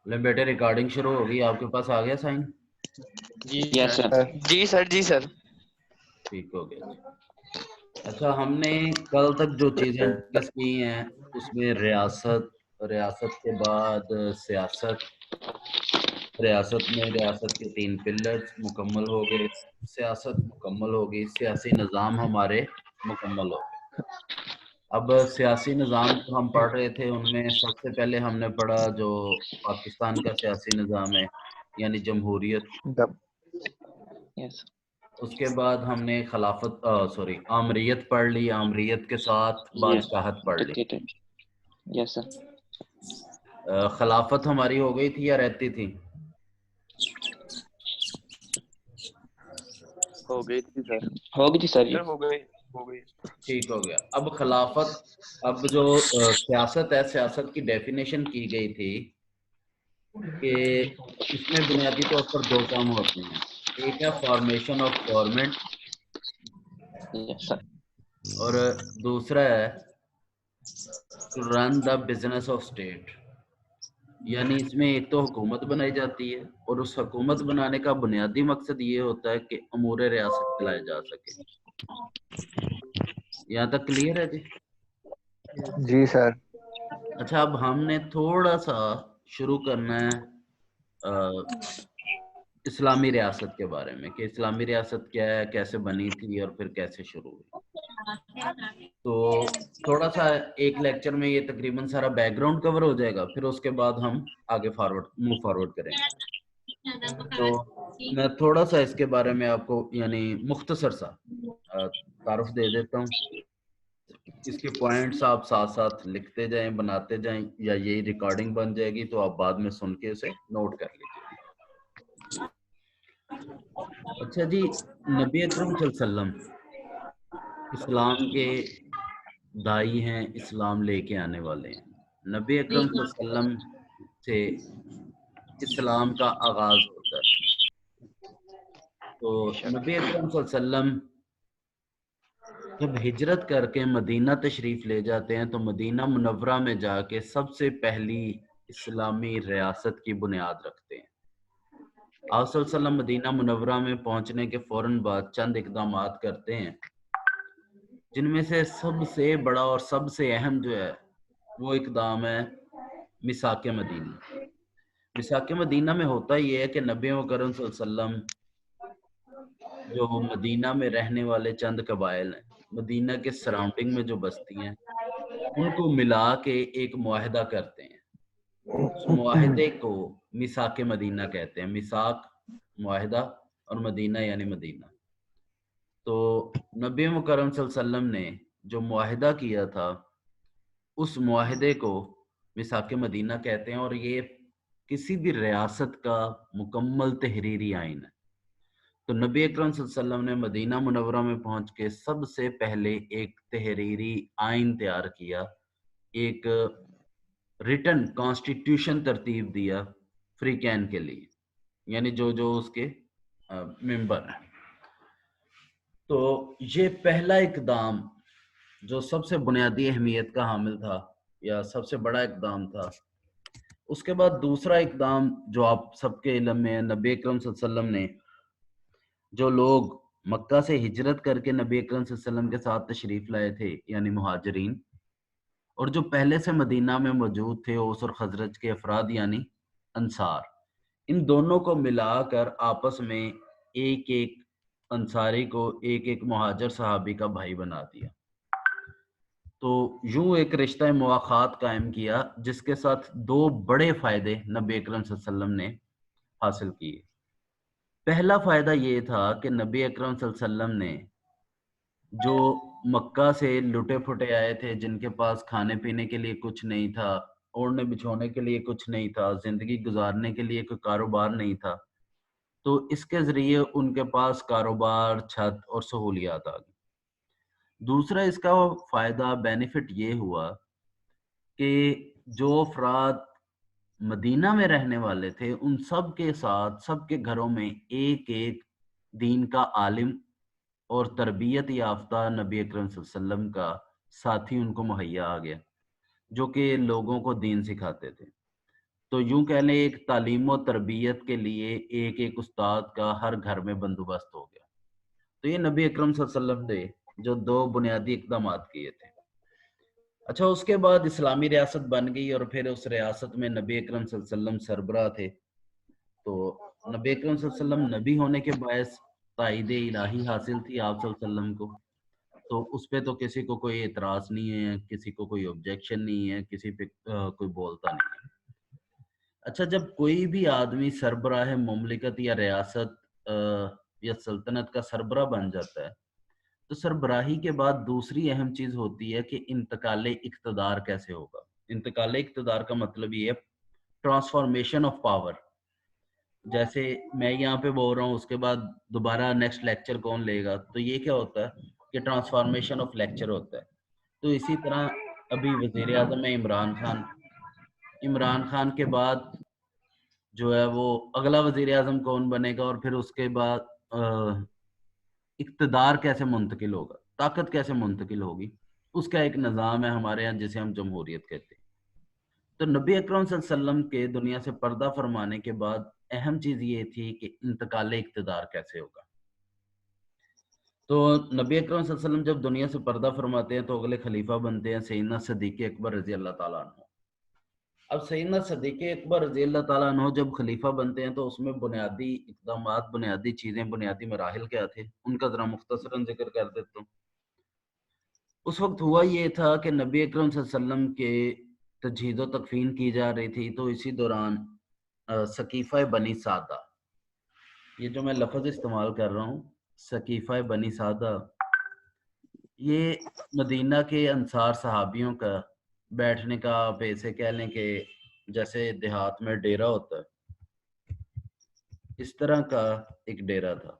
لے بیٹے ریکارڈنگ شروع ہوگی. آپ کے پاس آ گیا سائن؟ یس سر. جی سر جی سر. ٹھیک ہو گیا. اچھا ہم نے کل تک جو چیزیں ڈسکس کی ہیں اس میں ریاست کے بعد سیاست، ریاست میں ریاست کے 3 پلرز مکمل ہو گئے، سیاست مکمل ہو گئی، سیاسی نظام ہمارے مکمل ہو گئے. اب سیاسی نظام جو ہم پڑھ رہے تھے ان میں سب سے پہلے ہم نے پڑھا جو پاکستان کا سیاسی نظام ہے یعنی جمہوریت. یس. اس کے بعد ہم نے آمریت پڑھ لی، آمریت کے ساتھ بادشاہت پڑھ لی. یس سر. خلافت ہماری ہو گئی تھی یا رہتی تھی؟ ہو گئی تھی سر. ہوگی تھی سر. ہو گئی. ٹھیک ہو گیا. اب خلافت، اب جو سیاست ہے، سیاست کی ڈیفینیشن کی گئی تھی کہ اس میں بنیادی طور پر 2 کام ہوتے ہیں. ایک ہے formation of government yes sir. اور دوسرا ہے to run the business of state. یعنی اس میں ایک تو حکومت بنائی جاتی ہے اور اس حکومت بنانے کا بنیادی مقصد یہ ہوتا ہے کہ امور ریاست چلائے جا سکے. یہاں تک کلیئر ہے جی؟ جی سر. اچھا اب ہم نے تھوڑا سا شروع کرنا ہے اسلامی ریاست کے بارے میں کہ اسلامی ریاست کیا ہے، کیسے بنی تھی اور پھر کیسے شروع ہوئی. تو تھوڑا سا ایک لیکچر میں یہ تقریباً سارا بیک گراؤنڈ کور ہو جائے گا، پھر اس کے بعد ہم آگے موو فارورڈ کریں گے. تو میں تھوڑا سا اس کے بارے میں آپ کو یعنی مختصر سا تعارف دے دیتا ہوں. اس کے پوائنٹس آپ ساتھ ساتھ لکھتے جائیں، بناتے جائیں، یا یہی ریکارڈنگ بن جائے گی تو آپ بعد میں سن کے اسے نوٹ کر لیجیے. اچھا جی، نبی اکرم صلی اللہ علیہ وسلم اسلام کے دائی ہیں، اسلام لے کے آنے والے ہیں. نبی اکرم صلی اللہ علیہ وسلم سے اسلام کا آغاز ہوتا ہے. تو نبی اکرم صلی اللہ علیہ وسلم جب ہجرت کر کے مدینہ تشریف لے جاتے ہیں تو مدینہ منورہ میں جا کے سب سے پہلی اسلامی ریاست کی بنیاد رکھتے ہیں. آپ صلی اللہ علیہ وسلم مدینہ منورہ میں پہنچنے کے فوراً بعد چند اقدامات کرتے ہیں، جن میں سے سب سے بڑا اور سب سے اہم جو ہے وہ اقدام ہے میثاق مدینہ. میثاق مدینہ میں ہوتا یہ ہے کہ نبی کرم صلی اللہ علیہ وسلم جو مدینہ میں رہنے والے چند قبائل ہیں، مدینہ کے سراؤنڈنگ میں جو بستی ہیں، ان کو ملا کے ایک معاہدہ کرتے ہیں. اس معاہدے کو میثاق مدینہ کہتے ہیں. میثاق معاہدہ اور مدینہ یعنی مدینہ. تو نبی مکرم صلی اللہ علیہ وسلم نے جو معاہدہ کیا تھا اس معاہدے کو میثاق مدینہ کہتے ہیں، اور یہ کسی بھی ریاست کا مکمل تحریری آئین ہے. تو نبی اکرم صلی اللہ علیہ وسلم نے مدینہ منورہ میں پہنچ کے سب سے پہلے ایک تحریری آئین تیار کیا، ایک ریٹن کانسٹیٹیوشن ترتیب دیا فریقین کے لیے، یعنی جو اس کے ممبر ہیں. تو یہ پہلا اقدام جو سب سے بنیادی اہمیت کا حامل تھا یا سب سے بڑا اقدام تھا. اس کے بعد دوسرا اقدام جو آپ سب کے علم میں ہے، نبی اکرم صلی اللہ علیہ وسلم نے جو لوگ مکہ سے ہجرت کر کے نبی اکرم صلی اللہ علیہ وسلم کے ساتھ تشریف لائے تھے یعنی مہاجرین، اور جو پہلے سے مدینہ میں موجود تھے اوس اور خزرج کے افراد یعنی انصار، ان دونوں کو ملا کر آپس میں ایک ایک انصاری کو ایک ایک مہاجر صحابی کا بھائی بنا دیا. تو یوں ایک رشتہ مواخات قائم کیا جس کے ساتھ 2 بڑے فائدے نبی اکرم صلی اللہ علیہ وسلم نے حاصل کیے. پہلا فائدہ یہ تھا کہ نبی اکرم صلی اللہ علیہ وسلم نے جو مکہ سے لٹے پھٹے آئے تھے، جن کے پاس کھانے پینے کے لیے کچھ نہیں تھا، اوڑھنے بچھونے کے لیے کچھ نہیں تھا، زندگی گزارنے کے لیے کوئی کاروبار نہیں تھا، تو اس کے ذریعے ان کے پاس کاروبار، چھت اور سہولیات آ گئی. دوسرا اس کا فائدہ بینیفٹ یہ ہوا کہ جو افراد مدینہ میں رہنے والے تھے ان سب کے ساتھ سب کے گھروں میں ایک ایک دین کا عالم اور تربیت یافتہ نبی اکرم صلی اللہ علیہ وسلم کا ساتھی ان کو مہیا آ گیا. جو کہ لوگوں کو دین سکھاتے تھے. تو یوں کہہ لیں ایک تعلیم و تربیت کے لیے ایک ایک استاد کا ہر گھر میں بندوبست ہو گیا. تو یہ نبی اکرم صلی اللہ علیہ وسلم نے جو 2 بنیادی اقدامات کیے تھے. اچھا اس کے بعد اسلامی ریاست بن گئی اور پھر اس ریاست میں نبی اکرم صلی اللہ علیہ وسلم سربراہ تھے. تو نبی اکرم صلی اللہ علیہ وسلم نبی ہونے کے باعث تائید الہی حاصل تھی آپ صلی اللہ علیہ وسلم کو. تو اس پہ تو کسی کو کوئی اعتراض نہیں ہے, کسی کو کوئی آبجیکشن نہیں ہے, کسی پہ کوئی بولتا نہیں ہے. اچھا جب کوئی بھی آدمی سربراہ مملکت یا ریاست یا سلطنت کا سربراہ بن جاتا ہے تو سربراہی کے بعد دوسری اہم چیز ہوتی ہے کہ انتقال اقتدار کیسے ہوگا. انتقال اقتدار کا مطلب یہ ہے ٹرانسفارمیشن آف پاور. جیسے میں یہاں پہ بول رہا ہوں, اس کے بعد دوبارہ نیکسٹ لیکچر کون لے گا, تو یہ کیا ہوتا ہے کہ ٹرانسفارمیشن آف لیکچر ہوتا ہے. تو اسی طرح ابھی وزیر اعظم ہے عمران خان کے بعد جو ہے وہ اگلا وزیر اعظم کون بنے گا, اور پھر اس کے بعد اقتدار کیسے منتقل ہوگا, طاقت کیسے منتقل ہوگی, اس کا ایک نظام ہے ہمارے یہاں جسے ہم جمہوریت کہتے ہیں. تو نبی اکرم صلی اللہ علیہ وسلم کے دنیا سے پردہ فرمانے کے بعد اہم چیز یہ تھی کہ انتقال اقتدار کیسے ہوگا. تو نبی اکرم صلی اللہ علیہ وسلم جب دنیا سے پردہ فرماتے ہیں تو اگلے خلیفہ بنتے ہیں سیدنا صدیق اکبر رضی اللہ تعالیٰ عنہ. اب سیدنا صدیق اکبر رضی اللہ تعالیٰ عنہ جب خلیفہ بنتے ہیں تو اس میں بنیادی اقدامات, بنیادی چیزیں, بنیادی مراحل کیا تھے, ان کا ذرا مختصراً ذکر کر دیتا ہوں. اس وقت ہوا یہ تھا کہ نبی اکرم صلی اللہ علیہ وسلم کے تجہیز و تکفین کی جا رہی تھی. تو اسی دوران سقیفہ بنی سعدہ, یہ جو میں لفظ استعمال کر رہا ہوں سقیفہ بنی سعدہ, یہ مدینہ کے انصار صحابیوں کا بیٹھنے کا, آپ ایسے کہہ لیں کہ جیسے دیہات میں ڈیرا ہوتا ہے اس طرح کا ایک ڈیرا تھا.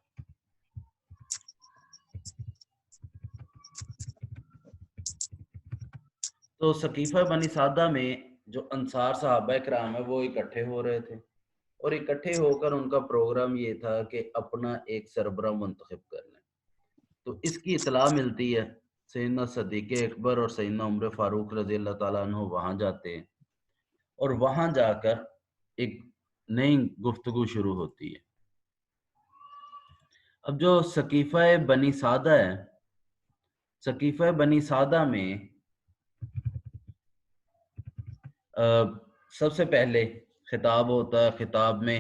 تو سقیفہ بنی سعدہ میں جو انصار صحابہ کرام ہیں وہ اکٹھے ہو رہے تھے, اور اکٹھے ہو کر ان کا پروگرام یہ تھا کہ اپنا ایک سربراہ منتخب کر لیں. تو اس کی اطلاع ملتی ہے, سیدنا صدیق اکبر اور سیدنا عمر فاروق رضی اللہ تعالیٰ عنہ وہاں جاتے ہیں, اور وہاں جا کر ایک نئی گفتگو شروع ہوتی ہے. اب جو سقیفہ بنی سعدہ ہے, سقیفہ بنی سعدہ میں سب سے پہلے خطاب ہوتا ہے. خطاب میں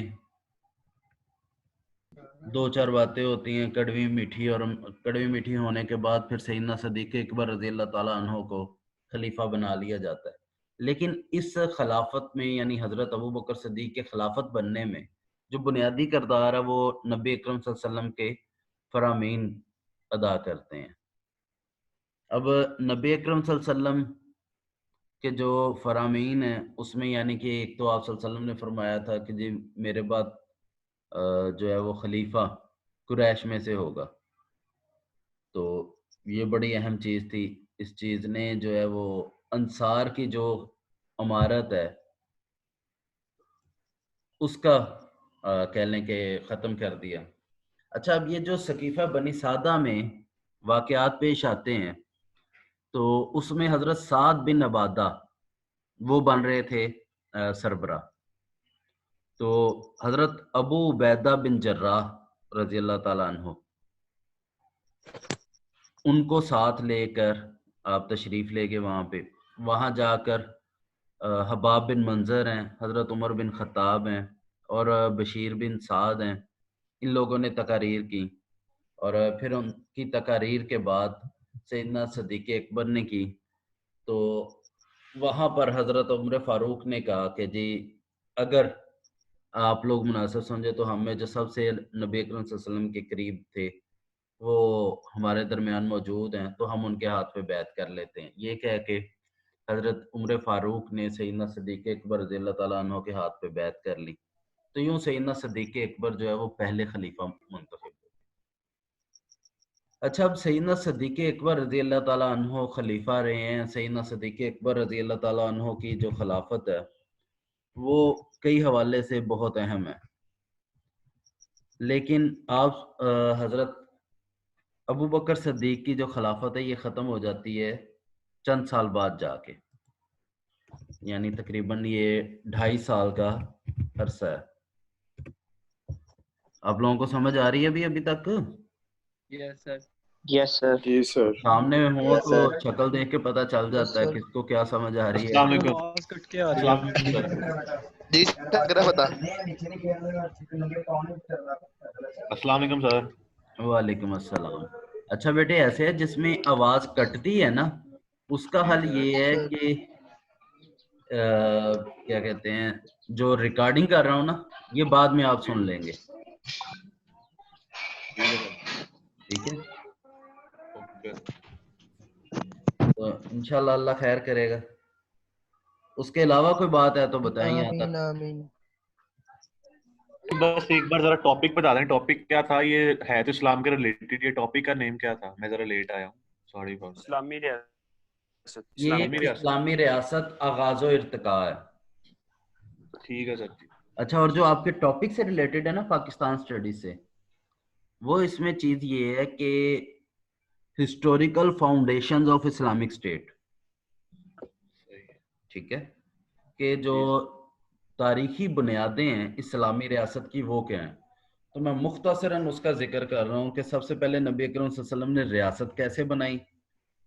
2-4 باتیں ہوتی ہیں کڑوی میٹھی, اور کڑوی میٹھی ہونے کے بعد پھر سیدنا صدیق اکبر رضی اللہ تعالیٰ عنہ کو خلیفہ بنا لیا جاتا ہے. لیکن اس خلافت میں یعنی حضرت ابو بکر صدیق کے خلافت بننے میں جو بنیادی کردار ہے وہ نبی اکرم صلی اللہ علیہ وسلم کے فرامین ادا کرتے ہیں. اب نبی اکرم صلی اللہ علیہ وسلم کہ جو فرامین ہیں اس میں یعنی کہ ایک تو آپ صلی اللہ علیہ وسلم نے فرمایا تھا کہ جی میرے بعد جو ہے وہ خلیفہ قریش میں سے ہوگا. تو یہ بڑی اہم چیز تھی. اس چیز نے جو ہے وہ انصار کی جو امارت ہے اس کا کہہ لیں کہ ختم کر دیا. اچھا اب یہ جو سقیفہ بنی سعدہ میں واقعات پیش آتے ہیں تو اس میں حضرت سعد بن عبادہ وہ بن رہے تھے سربراہ. تو حضرت ابو عبیدہ بن جراح رضی اللہ تعالیٰ عنہ ان کو ساتھ لے کر آپ تشریف لے کے وہاں جا کر حباب بن منظر ہیں, حضرت عمر بن خطاب ہیں, اور بشیر بن سعد ہیں, ان لوگوں نے تقاریر کی. اور پھر ان کی تقاریر کے بعد سیدنا صدیق اکبر نے کی. تو وہاں پر حضرت عمر فاروق نے کہا کہ جی اگر آپ لوگ مناسب سمجھے تو ہم میں جو سب سے نبی اکرم صلی اللہ علیہ وسلم کے قریب تھے وہ ہمارے درمیان موجود ہیں تو ہم ان کے ہاتھ پہ بیعت کر لیتے ہیں. یہ کہہ کے حضرت عمر فاروق نے سیدنا صدیق اکبر رضی اللہ تعالیٰ عنہ کے ہاتھ پہ بیعت کر لی. تو یوں سیدنا صدیق اکبر جو ہے وہ پہلے خلیفہ منتخب ہوئے. اچھا اب سیدنا صدیق اکبر رضی اللہ تعالیٰ عنہ خلیفہ رہے ہیں. سیدنا صدیق اکبر رضی اللہ تعالیٰ عنہ کی جو خلافت ہے وہ کئی حوالے سے بہت اہم ہے, لیکن آپ حضرت ابو بکر صدیق کی جو خلافت ہے یہ ختم ہو جاتی ہے چند سال بعد جا کے. یعنی تقریباً یہ 2.5 سال کا عرصہ ہے. آپ لوگوں کو سمجھ آ رہی ہے ابھی تک؟ یس سر. یس سر. جی سر. سامنے میں ہو Yes, تو sir. شکل دیکھ کے پتہ چل جاتا ہے کس کو کیا سمجھ آ رہی ہے. السلام علیکم. آواز کٹ کے آ رہی السلام ہے. علیکم سر. جی سر میرا پتا. السلام علیکم سر. وعلیکم السلام. اچھا بیٹے ایسے ہے جس میں آواز کٹتی ہے نا اس کا حل یہ ہے کہ کیا کہتے ہیں جو ریکارڈنگ کر رہا ہوں نا یہ بعد میں آپ سن لیں گے. ٹھیک ہے تو انشاءاللہ اللہ خیر کرے گا. اس کے علاوہ کوئی بات ہے تو بتائیں یہاں تک. آمین. بس ایک بار ذرا ٹاپک بتا دیں. ٹاپک کیا تھا؟ یہ ہے تو اسلام کے ریلیٹڈ. یہ ٹاپک کا نیم کیا تھا؟ میں ذرا لیٹ آیا ہوں. Sorry for that. اسلامی ریاست. یہ اسلامی ریاست آغاز و ارتقاء ہے. ٹھیک ہے سر جی. اچھا اور جو آپ کے ٹاپک سے ریلیٹڈ ہے نا پاکستان اسٹڈیز سے وہ اس میں چیز یہ ہے کہ historical foundations of Islamic state. ٹھیک ہے کہ جو تاریخی بنیادیں ہیں اسلامی ریاست کی وہ کیا ہیں. تو میں مختصراً اس کا ذکر کر رہا ہوں کہ سب سے پہلے نبی اکرم صلی اللہ علیہ وسلم نے ریاست کیسے بنائی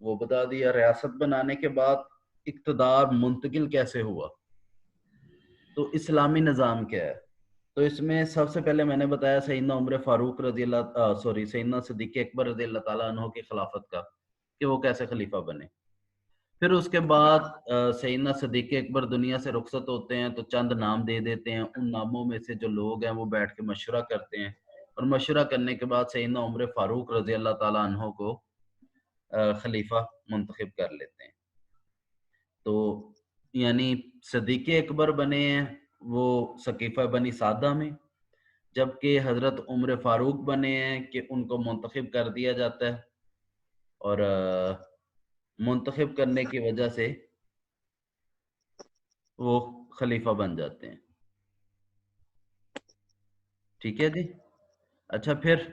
وہ بتا دیا. ریاست بنانے کے بعد اقتدار منتقل کیسے ہوا. تو اسلامی نظام کیا ہے. تو اس میں سب سے پہلے میں نے بتایا سیدنا عمر فاروق سیدنا صدیق اکبر رضی اللہ تعالیٰ عنہ کی خلافت کا کہ وہ کیسے خلیفہ بنے. پھر اس کے بعد سیدنا صدیق اکبر دنیا سے رخصت ہوتے ہیں تو چند نام دے دیتے ہیں. ان ناموں میں سے جو لوگ ہیں وہ بیٹھ کے مشورہ کرتے ہیں اور مشورہ کرنے کے بعد سیدنا عمر فاروق رضی اللہ تعالیٰ عنہ کو خلیفہ منتخب کر لیتے ہیں. تو یعنی صدیق اکبر بنے ہیں وہ سقیفہ بنی سعدہ میں, جبکہ حضرت عمر فاروق بنے ہیں کہ ان کو منتخب کر دیا جاتا ہے اور منتخب کرنے کی وجہ سے وہ خلیفہ بن جاتے ہیں. ٹھیک ہے جی. اچھا پھر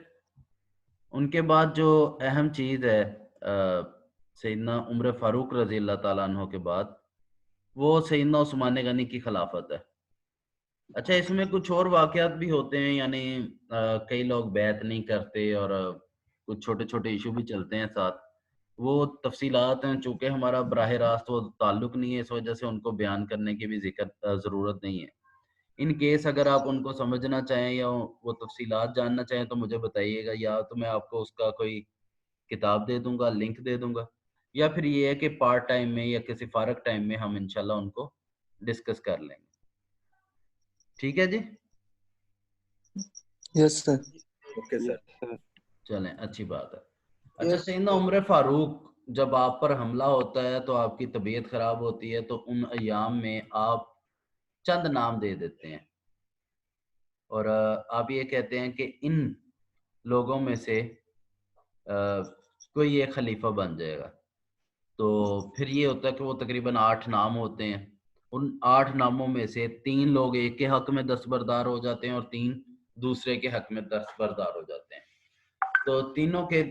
ان کے بعد جو اہم چیز ہے سیدنا عمر فاروق رضی اللہ تعالیٰ عنہ کے بعد وہ سیدنا عثمان غنی کی خلافت ہے. اچھا اس میں کچھ اور واقعات بھی ہوتے ہیں, یعنی کئی لوگ بیعت نہیں کرتے اور کچھ چھوٹے چھوٹے ایشو بھی چلتے ہیں ساتھ. وہ تفصیلات ہیں چونکہ ہمارا براہ راست وہ تعلق نہیں ہے اس وجہ سے ان کو بیان کرنے کی بھی ضرورت نہیں ہے. ان کیس اگر آپ ان کو سمجھنا چاہیں یا وہ تفصیلات جاننا چاہیں تو مجھے بتائیے گا, یا تو میں آپ کو اس کا کوئی کتاب دے دوں گا, لنک دے دوں گا, یا پھر یہ ہے کہ پارٹ ٹائم میں یا کسی فارغ ٹائم میں ہم انشاءاللہ ان کو ڈسکس کر لیں گے. ٹھیک ہے جی. Yes, sir. Okay sir. چلیں اچھی بات ہے. اچھا سیدنا عمر فاروق جب آپ پر حملہ ہوتا ہے تو آپ کی طبیعت خراب ہوتی ہے تو ان ایام میں آپ چند نام دے دیتے ہیں اور آپ یہ کہتے ہیں کہ ان لوگوں میں سے کوئی ایک خلیفہ بن جائے گا. تو پھر یہ ہوتا ہے کہ وہ تقریباً 8 نام ہوتے ہیں. ان 8 ناموں میں سے 3 لوگ ایک کے حق میں دستبردار ہو جاتے ہیں اور 3 دوسرے کے حق میں دستبردار ہو جاتے ہیں. تو تینوں کے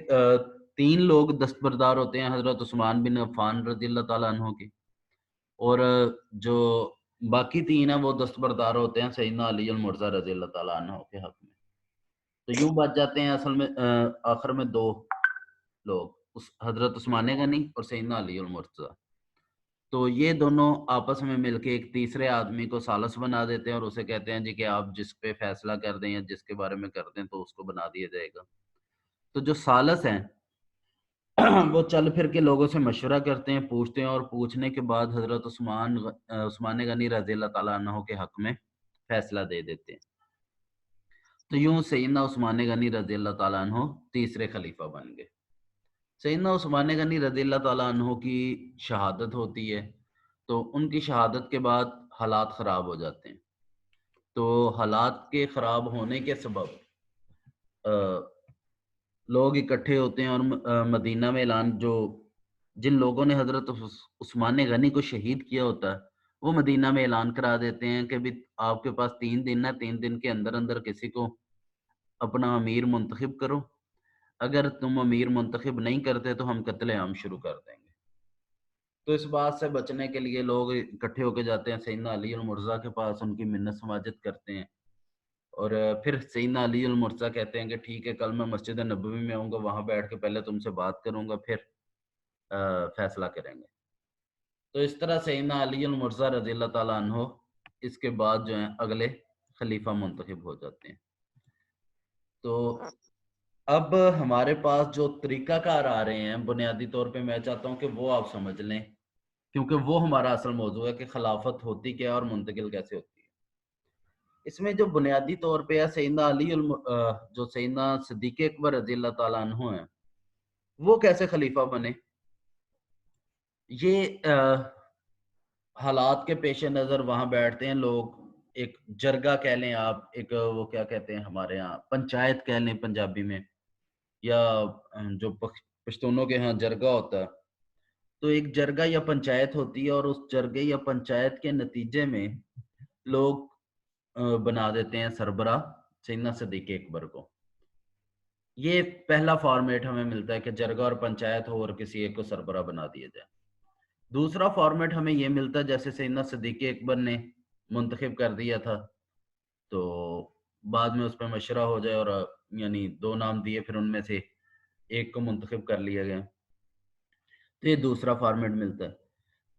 3 لوگ دستبردار ہوتے ہیں حضرت عثمان بن عفان رضی اللہ تعالیٰ عنہ کی, اور جو باقی 3 ہیں وہ دستبردار ہوتے ہیں سیدنا علی المرضی رضی اللہ تعالیٰ عنہ کے حق میں. تو یوں بچ جاتے ہیں اصل میں آخر میں 2 لوگ, حضرت عثمان غنی اور سیدنا علی المرضی. تو یہ دونوں آپس میں مل کے ایک تیسرے آدمی کو ثالث بنا دیتے ہیں اور اسے کہتے ہیں جی کہ آپ جس پہ فیصلہ کر دیں یا جس کے بارے میں کر دیں تو اس کو بنا دیا جائے گا. تو جو ثالث ہیں وہ چل پھر کے لوگوں سے مشورہ کرتے ہیں, پوچھتے ہیں, اور پوچھنے کے بعد حضرت عثمان غنی رضی اللہ تعالیٰ عنہ کے حق میں فیصلہ دے دیتے ہیں. تو یوں سیدنا عثمان غنی رضی اللہ تعالیٰ عنہ تیسرے خلیفہ بن گئے. سیدنا عثمان غنی رضی اللہ تعالیٰ عنہ کی شہادت ہوتی ہے تو ان کی شہادت کے بعد حالات خراب ہو جاتے ہیں. تو حالات کے خراب ہونے کے سبب لوگ اکٹھے ہوتے ہیں اور مدینہ میں اعلان, جو جن لوگوں نے حضرت عثمان غنی کو شہید کیا ہوتا ہے وہ مدینہ میں اعلان کرا دیتے ہیں کہ بھی آپ کے پاس 3 دن ہے, 3 دن کے اندر اندر کسی کو اپنا امیر منتخب کرو, اگر تم امیر منتخب نہیں کرتے تو ہم قتل عام شروع کر دیں گے. تو اس بات سے بچنے کے لیے لوگ اکٹھے ہو کے جاتے ہیں سیدنا علی المرضا کے پاس، ان کی منت سماجت کرتے ہیں، اور پھر سیدنا علی المرضا کہتے ہیں کہ ٹھیک ہے کل میں مسجد نبوی میں آؤں گا، وہاں بیٹھ کے پہلے تم سے بات کروں گا، پھر فیصلہ کریں گے۔ تو اس طرح سیدنا علی المرضا رضی اللہ تعالیٰ عنہ اس کے بعد جو ہیں اگلے خلیفہ منتخب ہو جاتے ہیں۔ تو اب ہمارے پاس جو طریقہ کار آ رہے ہیں بنیادی طور پہ میں چاہتا ہوں کہ وہ آپ سمجھ لیں، کیونکہ وہ ہمارا اصل موضوع ہے کہ خلافت ہوتی کیا ہے اور منتقل کیسے ہوتی ہے۔ اس میں جو بنیادی طور پہ ہے سیدنا جو سیدنا صدیق اکبر رضی اللہ تعالیٰ عنہ ہیں، وہ کیسے خلیفہ بنے، یہ حالات کے پیش نظر وہاں بیٹھتے ہیں لوگ، ایک جرگہ کہہ لیں آپ، ایک وہ کیا کہتے ہیں ہمارے ہاں پنچایت کہہ لیں پنجابی میں، یا جو پشتونوں کے ہاں جرگہ ہوتا ہے، تو ایک جرگہ یا پنچایت ہوتی ہے، اور اس جرگے یا پنچایت کے نتیجے میں لوگ بنا دیتے ہیں سربراہ سیدنا صدیق اکبر کو۔ یہ پہلا فارمیٹ ہمیں ملتا ہے کہ جرگہ اور پنچایت ہو اور کسی ایک کو سربراہ بنا دیا جائے۔ دوسرا فارمیٹ ہمیں یہ ملتا ہے جیسے سیدنا صدیق اکبر نے منتخب کر دیا تھا، تو بعد میں اس پہ مشورہ ہو جائے اور یعنی 2 نام دیے، پھر ان میں سے ایک کو منتخب کر لیا گیا، تو یہ دوسرا فارمیٹ ملتا ہے۔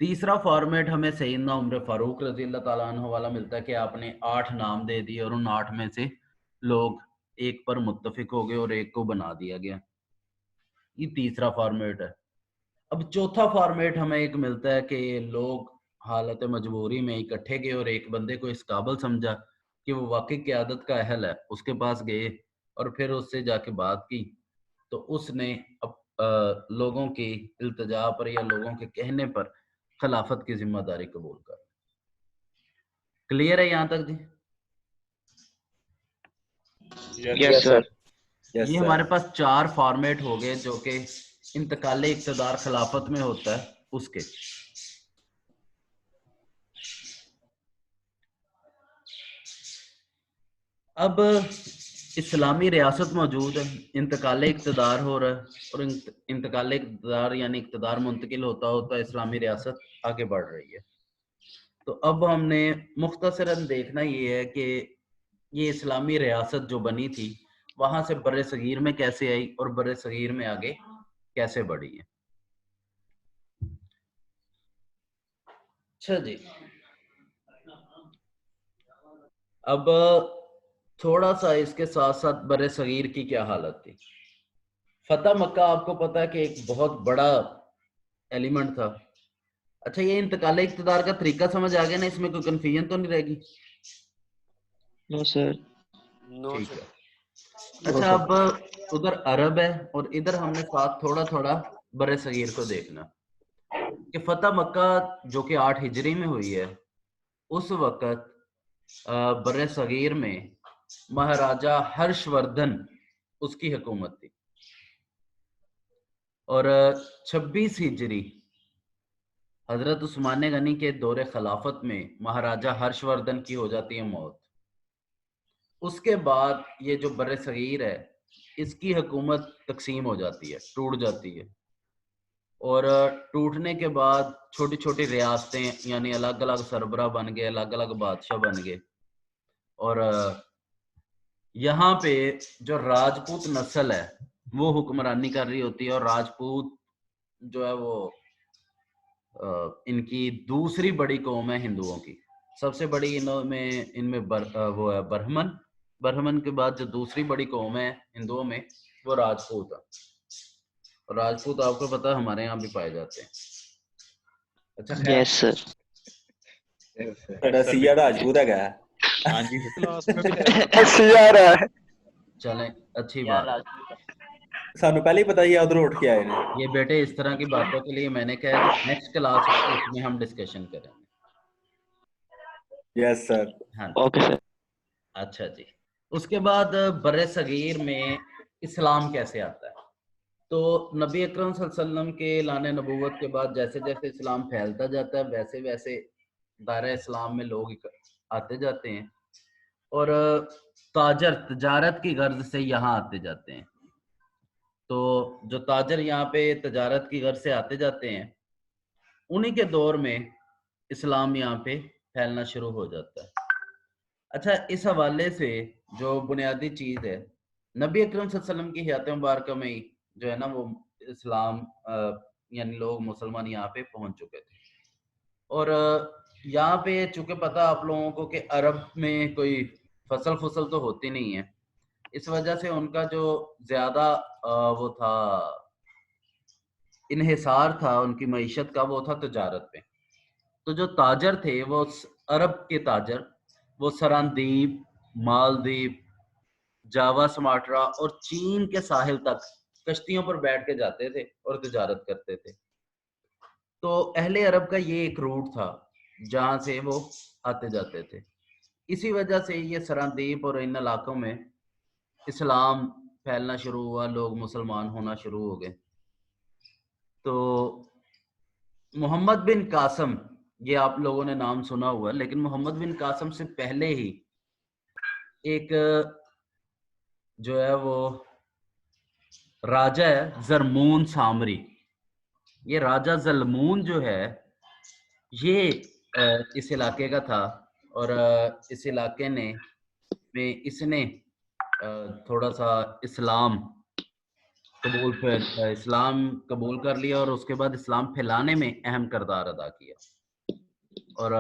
تیسرا فارمیٹ ہمیں سیدنا عمر فاروق رضی اللہ تعالیٰ عنہ والا ملتا ہے کہ آپ نے 8 نام دے دیے اور ان 8 میں سے لوگ ایک پر متفق ہو گئے اور ایک کو بنا دیا گیا۔ یہ تیسرا فارمیٹ ہے۔ اب چوتھا فارمیٹ ہمیں ایک ملتا ہے کہ لوگ حالت مجبوری میں اکٹھے گئے اور ایک بندے کو اس قابل سمجھا کہ وہ واقعی قیادت کا اہل ہے، اس کے پاس گئے اور پھر اس سے جا کے بات کی، تو اس نے لوگوں کی التجا پر یا لوگوں کے کہنے پر خلافت کی ذمہ داری قبول کر۔ کلیئر ہے یہاں تک جی؟ Yes, sir. یہ ہمارے پاس 4 فارمیٹ ہو گئے جو کہ انتقال اقتدار خلافت میں ہوتا ہے اس کے۔ اب اسلامی ریاست موجود ہے، انتقال اقتدار ہو رہا ہے، اور انتقال اقتدار یعنی اقتدار منتقل ہوتا ہوتا اسلامی ریاست آگے بڑھ رہی ہے۔ تو اب ہم نے مختصراً دیکھنا یہ ہے کہ یہ اسلامی ریاست جو بنی تھی وہاں سے بر صغیر میں کیسے آئی اور بر صغیر میں آگے کیسے بڑھی ہے۔ اچھا جی، اب تھوڑا سا اس کے ساتھ ساتھ بر صغیر کی کیا حالت تھی۔ فتح مکہ آپ کو پتا ہے کہ ایک بہت بڑا ایلیمنٹ تھا۔ اچھا، یہ انتقال اقتدار کا طریقہ سمجھ آ گیا نا، اس میں کوئی کنفیوژن تو نہیں رہے گی؟ No, sir. ٹھیک ہے۔ اچھا، اب ادھر عرب ہے اور ادھر ہم نے ساتھ تھوڑا تھوڑا بر صغیر کو دیکھنا کہ فتح مکہ جو کہ 8 ہجری میں ہوئی ہے، اس وقت بر صغیر میں مہاراجہ ہرش وردھن اس کی حکومت تھی، اور 26 ہجری حضرت عثمان غنی کے دور خلافت میں مہاراجہ ہرش وردھن کی ہو جاتی ہے موت۔ اس کے بعد یہ جو بر صغیر ہے اس کی حکومت تقسیم ہو جاتی ہے، ٹوٹ جاتی ہے، اور ٹوٹنے کے بعد چھوٹی چھوٹی ریاستیں یعنی الگ الگ سربراہ بن گئے، الگ الگ بادشاہ بن گئے، اور یہاں پہ جو راجپوت نسل ہے وہ حکمرانی کر رہی ہوتی ہے، اور راجپوت جو ہے وہ ان کی دوسری بڑی قوم ہے ہندوؤں کی۔ سب سے بڑی ان میں وہ ہے برہمن، برہمن کے بعد جو دوسری بڑی قوم ہے ہندوؤں میں وہ راجپوت ہے، اور راجپوت آپ کو پتا ہے ہمارے یہاں بھی پائے جاتے ہیں۔ اچھا خیر، Yes, sir. رسیا راجپوت ہے۔ ہاں جی، کلاس میں بھی ہے۔ آ رہا ہے۔ چلیں اچھی بات ہے۔ سانو پہلے ہی پتا ہی ادھر اٹھ کے آئے نے۔ یہ بیٹے اس طرح کی باتوں کے لیے میں نے کہا نیکسٹ کلاس ہے اس میں ہم ڈسکشن کریں گے۔ یس سر۔ ہاں Okay, sir. اچھا جی، اس کے بعد بر صغیر میں اسلام کیسے آتا ہے؟ تو نبی اکرم صلی اللہ علیہ وسلم کے اعلان نبوت کے بعد جیسے جیسے اسلام پھیلتا جاتا ہے ویسے ویسے دائرہ اسلام میں لوگ آتے جاتے ہیں، اور تجارت کی غرض سے یہاں آتے جاتے ہیں۔ تو جو تاجر یہاں پہ تجارت کی غرض سے آتے جاتے ہیں انہی کے دور میں اسلام یہاں پہ پھیلنا شروع ہو جاتا ہے۔ اچھا، اس حوالے سے جو بنیادی چیز ہے، نبی اکرم صلی اللہ علیہ وسلم کی حیات مبارکہ میں ہی جو ہے نا وہ اسلام یعنی لوگ مسلمان یہاں پہ پہنچ چکے تھے۔ اور یہاں پہ چونکہ پتہ آپ لوگوں کو کہ عرب میں کوئی فصل تو ہوتی نہیں ہے، اس وجہ سے ان کا جو زیادہ وہ تھا انحصار تھا ان کی معیشت کا، وہ تھا تجارت پہ۔ تو جو تاجر تھے وہ عرب کے تاجر، وہ سراندیپ، مالدیپ، جاوا سماٹرا اور چین کے ساحل تک کشتیوں پر بیٹھ کے جاتے تھے اور تجارت کرتے تھے۔ تو اہل عرب کا یہ ایک روٹ تھا جہاں سے وہ آتے جاتے تھے۔ اسی وجہ سے یہ سراندیپ اور ان علاقوں میں اسلام پھیلنا شروع ہوا، لوگ مسلمان ہونا شروع ہو گئے۔ تو محمد بن قاسم، یہ آپ لوگوں نے نام سنا ہوا، لیکن محمد بن قاسم سے پہلے ہی ایک جو ہے وہ راجہ ہے زرمون سامری۔ یہ راجہ زلمون جو ہے یہ اس علاقے کا تھا، اور اس علاقے میں اس نے تھوڑا سا اسلام قبول کر لیا اور اس کے بعد اسلام پھیلانے میں اہم کردار ادا کیا۔ اور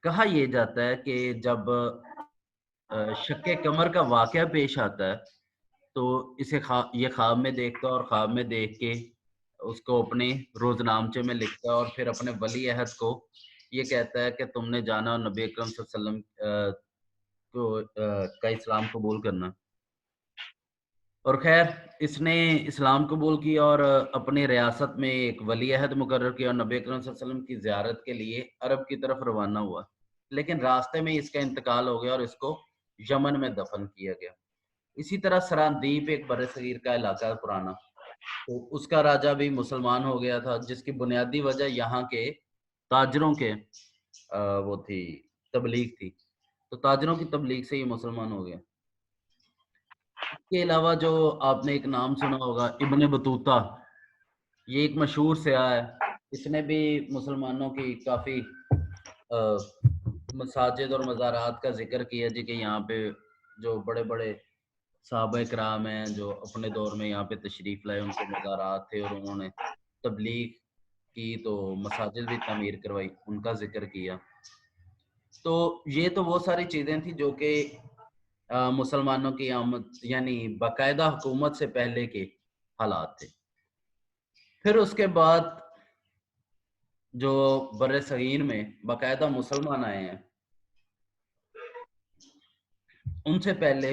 کہا یہ جاتا ہے کہ جب شق قمر کا واقعہ پیش آتا ہے تو اسے یہ خواب میں دیکھتا ہے، اور خواب میں دیکھ کے اس کو اپنے روزنامچے میں لکھتا ہے، اور پھر اپنے ولی عہد کو یہ کہتا ہے کہ تم نے جانا اور نبی اکرم صلی اللہ علیہ وسلم کا اسلام قبول کرنا۔ اور خیر اس نے اسلام قبول کیا اور اپنی ریاست میں ایک ولی عہد مقرر کیا، اور نبی اکرم صلی اللہ علیہ وسلم کی زیارت کے لیے عرب کی طرف روانہ ہوا، لیکن راستے میں اس کا انتقال ہو گیا اور اس کو یمن میں دفن کیا گیا۔ اسی طرح سراندیپ ایک برصغیر کا علاقہ ہے پرانا، تو اس کا راجہ بھی مسلمان ہو گیا تھا، جس کی بنیادی وجہ یہاں کے تاجروں کے وہ تھی تبلیغ تھی، تو تاجروں کی تبلیغ سے یہ مسلمان ہو گیا۔ اس کے علاوہ جو آپ نے ایک نام سنا ہوگا ابن بطوطہ، یہ ایک مشہور سیاح ہے، اس نے بھی مسلمانوں کی کافی مساجد اور مزارات کا ذکر کیا جی، کہ یہاں پہ جو بڑے بڑے صحابہ کرام ہیں جو اپنے دور میں یہاں پہ تشریف لائے، ان کے مزارات تھے اور انہوں نے تبلیغ کی تو مساجد بھی تعمیر کروائی، ان کا ذکر کیا۔ تو یہ تو وہ ساری چیزیں تھیں جو کہ مسلمانوں کی آمد یعنی باقاعدہ حکومت سے پہلے کے حالات تھے۔ پھر اس کے بعد جو بر صغیر میں باقاعدہ مسلمان آئے ہیں، ان سے پہلے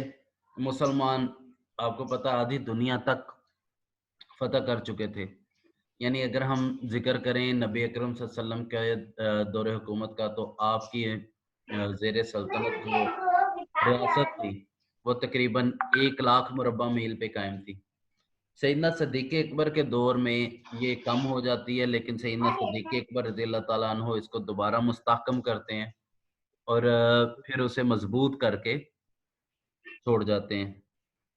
مسلمان آپ کو پتہ آدھی دنیا تک فتح کر چکے تھے۔ یعنی اگر ہم ذکر کریں نبی اکرم صلی اللہ علیہ وسلم کے دور حکومت کا، تو آپ کی زیر سلطنت جو ریاست تھی وہ تقریباً 1,00,000 مربع میل پہ قائم تھی۔ سیدنا صدیق اکبر کے دور میں یہ کم ہو جاتی ہے، لیکن سیدنا صدیق اکبر رضی اللہ تعالیٰ عنہ اس کو دوبارہ مستحکم کرتے ہیں اور پھر اسے مضبوط کر کے چھوڑ جاتے ہیں۔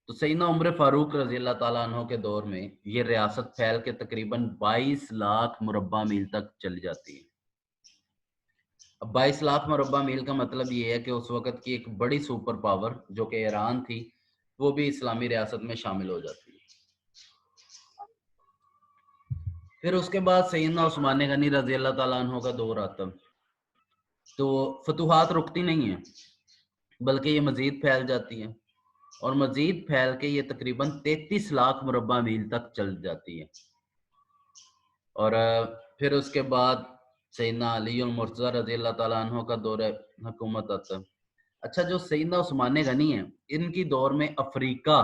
تو سیدنا عمر فاروق رضی اللہ تعالیٰ عنہ کے دور میں یہ ریاست پھیل کے تقریباً 22,00,000 مربع میل تک چلی جاتی ہے۔ اب 22,00,000 مربع میل کا مطلب یہ ہے کہ اس وقت کی ایک بڑی سپر پاور جو کہ ایران تھی، وہ بھی اسلامی ریاست میں شامل ہو جاتی ہے۔ پھر اس کے بعد سیدنا عثمان غنی رضی اللہ تعالیٰ عنہ کا دور آتا، تو فتوحات رکتی نہیں ہیں بلکہ یہ مزید پھیل جاتی ہیں، اور مزید پھیل کے یہ تقریباً 33,00,000 مربع میل تک چل جاتی ہے۔ اور پھر اس کے بعد سیدنا علی المرتضیٰ رضی اللہ تعالیٰ عنہ کا دور حکومت آتا ہے۔ اچھا، جو سیدنا عثمان غنی ہیں، ان کی دور میں افریقہ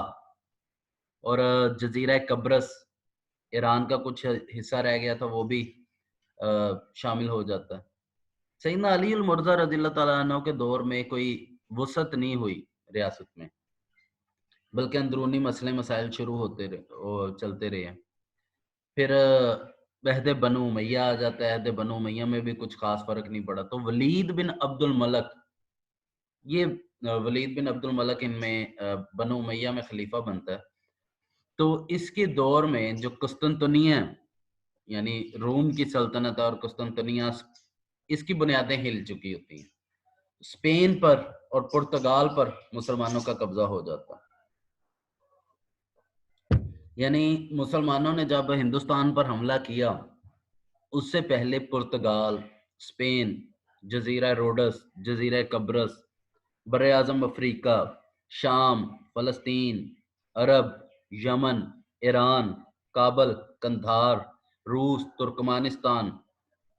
اور جزیرہ قبرص، ایران کا کچھ حصہ رہ گیا تھا، وہ بھی شامل ہو جاتا ہے۔ سیدنا علی المرتضیٰ رضی اللہ تعالیٰ عنہ کے دور میں کوئی وسعت نہیں ہوئی ریاست میں، بلکہ اندرونی مسئلے مسائل شروع ہوتے رہے اور چلتے رہے ہیں۔ پھر عہد بنو امیہ آ جاتا ہے، عہد بنو امیہ میں بھی کچھ خاص فرق نہیں پڑا، تو ولید بن عبد الملک، یہ ولید بن عبد الملک ان میں بنو امیہ میں خلیفہ بنتا ہے۔ تو اس کے دور میں جو قسطنطنیہ یعنی روم کی سلطنت اور قسطنطنیہ اس کی بنیادیں ہل چکی ہوتی ہیں. اسپین پر اور پرتگال پر مسلمانوں کا قبضہ ہو جاتا. یعنی مسلمانوں نے جب ہندوستان پر حملہ کیا اس سے پہلے پرتگال، اسپین، جزیرہ روڈس، جزیرہ قبرص، بر اعظم افریقہ، شام، فلسطین، عرب، یمن، ایران، کابل، قندھار، روس، ترکمانستان،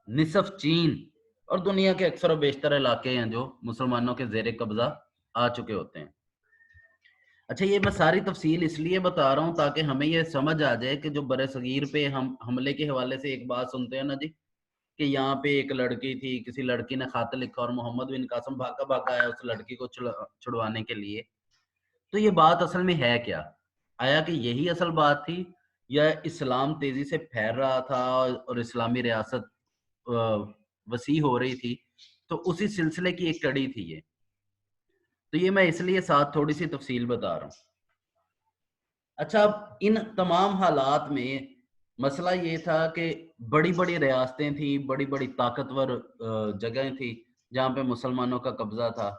نصف چین اور دنیا کے اکثر و بیشتر علاقے ہیں جو مسلمانوں کے زیر قبضہ آ چکے ہوتے ہیں. اچھا یہ میں ساری تفصیل اس لیے بتا رہا ہوں تاکہ ہمیں یہ سمجھ آ جائے کہ جو بر صغیر پہ ہم حملے کے حوالے سے ایک بات سنتے ہیں نا جی کہ یہاں پہ ایک لڑکی تھی، کسی لڑکی نے خط لکھا اور محمد بن قاسم بھاگا بھاگا آیا اس لڑکی کو چھڑوانے کے لیے. تو یہ بات اصل میں ہے کیا؟ آیا کہ یہی اصل بات تھی یا اسلام تیزی سے پھیل رہا تھا اور اسلامی ریاست وسیع ہو رہی تھی، تو اسی سلسلے کی ایک کڑی تھی یہ. تو یہ میں اس لیے ساتھ تھوڑی سی تفصیل بتا رہا ہوں. اچھا اب ان تمام حالات میں مسئلہ یہ تھا کہ بڑی بڑی ریاستیں تھیں، بڑی بڑی طاقتور جگہیں تھیں جہاں پہ مسلمانوں کا قبضہ تھا.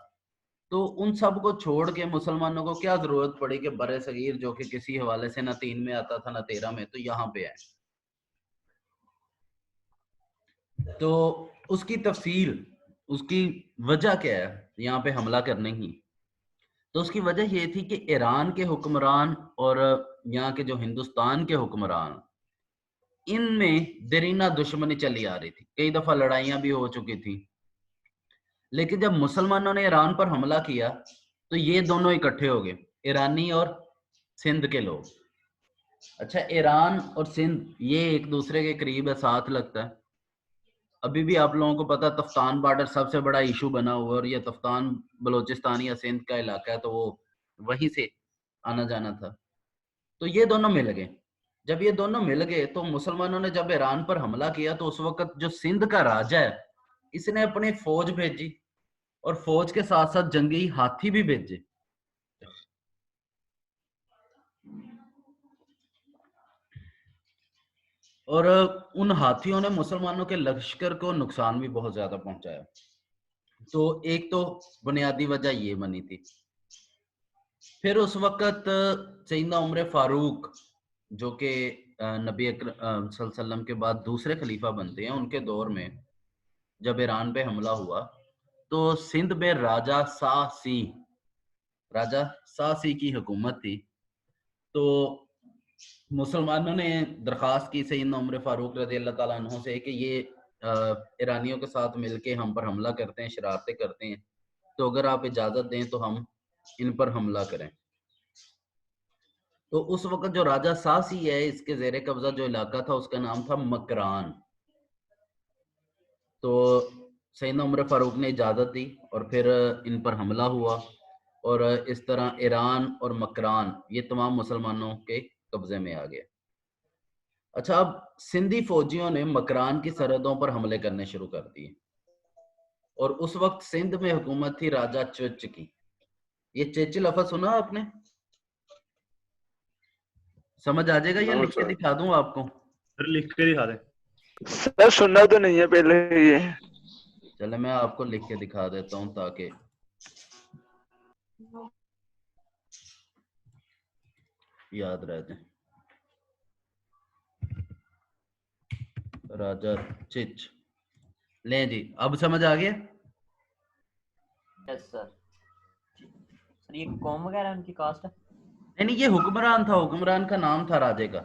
تو ان سب کو چھوڑ کے مسلمانوں کو کیا ضرورت پڑی کہ بر صغیر جو کہ کسی حوالے سے نہ 3 میں آتا تھا نہ 13 میں، تو یہاں پہ آئے. تو اس کی تفصیل، اس کی وجہ کیا ہے یہاں پہ حملہ کرنے کی؟ تو اس کی وجہ یہ تھی کہ ایران کے حکمران اور یہاں کے جو ہندوستان کے حکمران، ان میں دیرینہ دشمنی چلی آ رہی تھی. کئی دفعہ لڑائیاں بھی ہو چکی تھی. لیکن جب مسلمانوں نے ایران پر حملہ کیا تو یہ دونوں اکٹھے ہو گئے، ایرانی اور سندھ کے لوگ. اچھا ایران اور سندھ یہ ایک دوسرے کے قریب ہے، ساتھ لگتا ہے. ابھی بھی آپ لوگوں کو پتا تفتان بارڈر سب سے بڑا ایشو بنا ہوا ہے اور یہ تفتان بلوچستان یا سندھ کا علاقہ ہے، تو وہ وہیں سے آنا جانا تھا. تو یہ دونوں مل گئے. جب یہ دونوں مل گئے تو مسلمانوں نے جب ایران پر حملہ کیا تو اس وقت جو سندھ کا راجہ ہے اس نے اپنی فوج بھیجی اور فوج کے ساتھ ساتھ جنگی ہاتھی بھی بھیجے. اور ان ہاتھیوں نے مسلمانوں کے لشکر کو نقصان بھی بہت زیادہ پہنچایا. تو ایک تو بنیادی وجہ یہ بنی تھی. پھر اس وقت سیدنا عمر فاروق جو کہ نبی اکرم صلی اللہ علیہ وسلم کے بعد دوسرے خلیفہ بنتے ہیں، ان کے دور میں جب ایران پہ حملہ ہوا تو سندھ میں راجہ ساسی کی حکومت تھی. تو مسلمانوں نے درخواست کی سیدنا عمر فاروق رضی اللہ تعالیٰ عنہ سے کہ یہ ایرانیوں کے ساتھ مل کے ہم پر حملہ کرتے ہیں، شرارتیں کرتے ہیں، تو اگر آپ اجازت دیں تو ہم ان پر حملہ کریں. تو اس وقت جو راجہ ساسی ہے اس کے زیر قبضہ جو علاقہ تھا اس کا نام تھا مکران. تو سیدنا عمر فاروق نے اجازت دی اور پھر ان پر حملہ ہوا اور اس طرح ایران اور مکران یہ تمام مسلمانوں کے قبضے میں آ گئے. اچھا اب سندھی فوجیوں نے مکران کی سرحدوں پر حملے کرنے شروع کر دیے اور اس وقت سندھ میں حکومت تھی راجہ چچ کی. یہ چچ لفظ سنا آپ نے؟ سمجھ آ جائے گا یا لکھ کے دکھا دوں آپ کو؟ لکھ کے دکھا دیں سر. سننا تو نہیں ہے پہلے یہ. چلے میں آپ کو لکھ کے دکھا دیتا ہوں تاکہ یاد رہ جائے. راجہ چچ لیں جی، اب سمجھ آ گیا؟ یس سر. یہ قوم وغیرہ ان کی کاسٹ ہے؟ نہیں یہ حکمران تھا، حکمران کا نام تھا راجے کا.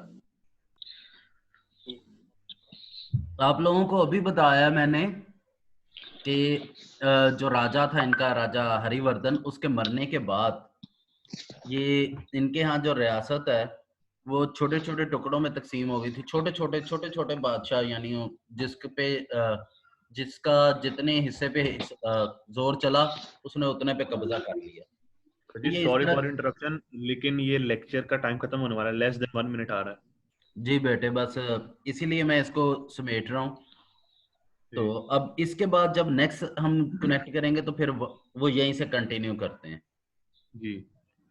آپ لوگوں کو ابھی بتایا میں نے کہ جو راجہ تھا ان کا راجہ ہری وردھن، اس کے مرنے کے بعد یہ ان کے ہاں جو ریاست ہے وہ چھوٹے چھوٹے ٹکڑوں میں تقسیم ہو گئی تھی. چھوٹے چھوٹے بادشاہ، یعنی جس کا جتنے حصے پہ زور چلا اس نے اتنے پہ قبضہ کر لیا. جی سوری فار انٹرپشن، لیکن یہ لیکچر کا ٹائم ختم ہونے والا ہے، لیس دین 1 منٹ آ رہا ہے. جی بیٹے بس اسی لیے میں اس کو سمیٹ رہا ہوں. تو اب اس کے بعد جب نیکسٹ ہم کنیکٹ کریں گے تو پھر وہ یہیں سے کنٹینیو کرتے ہیں. جی